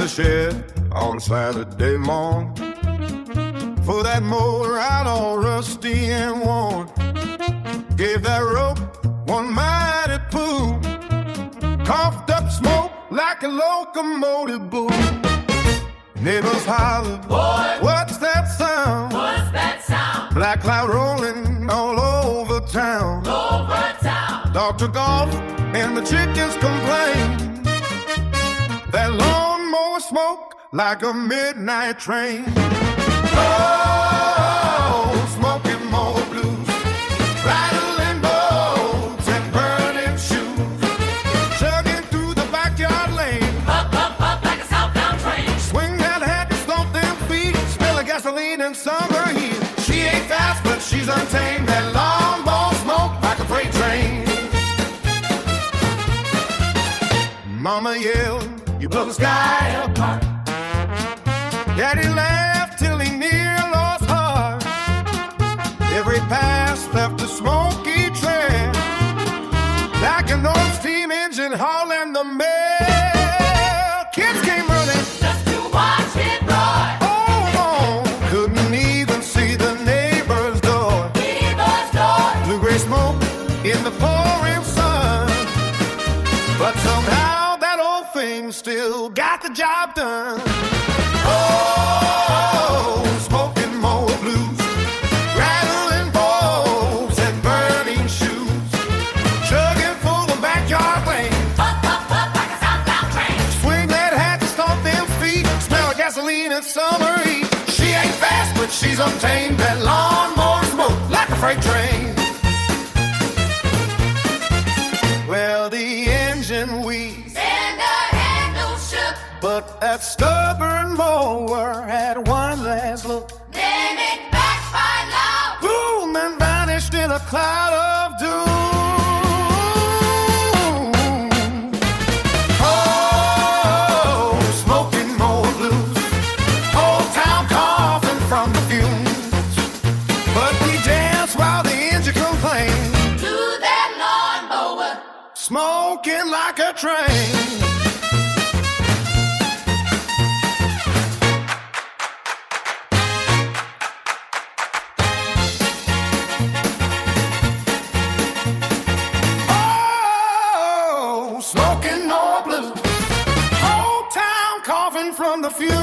the shed on Saturday morn. For that mower out all rusty and worn. Gave that rope one mighty pull. Coughed up smoke like a locomotive bull. Neighbors hollered, boy, what's that sound? What's that sound? Black cloud rolling all over town. Over town. Dog took off and the chickens complained. That lawnmower smoke like a midnight train. Oh, smoking mower blues, rattling bolts and burning shoes, chugging through the backyard lane. Up, up, up like a southbound train. Swing that hat and stomp them feet, smell of gasoline and summer heat. She ain't fast, but she's untamed. That lawnmower smoke like a freight train. Mama yelled, you blow the sky apart. Daddy laughed till he near lost heart. Every pass left a smoky trail, like an old steam engine hauling the mail. Kids came running Just to watch it roar. oh, couldn't even see the neighbor's door. Neighbor's door. Blue-gray smoke in the pouring sun, but somehow that old thing still got the job done. Oh, smoking mower blues, rattling bolts and burning shoes, chugging full of backyard lane. Up, up, up like a southbound train. Swing that hat and stomp them feet, smell of gasoline and summer heat. She ain't fast, but she's untamed. That lawnmower smoke like a freight train. Well, the engine wheezed, And the handle shook. but that stubborn mower had one last look. Then it backfired loud. Boom, and vanished in a cloud of doom. Oh, smoking mower blues, whole town coughing from the fumes. But we danced while the engine complained, To that lawnmower. smoking like a train. Oh, smoking mower blues, whole town coughing from the fumes.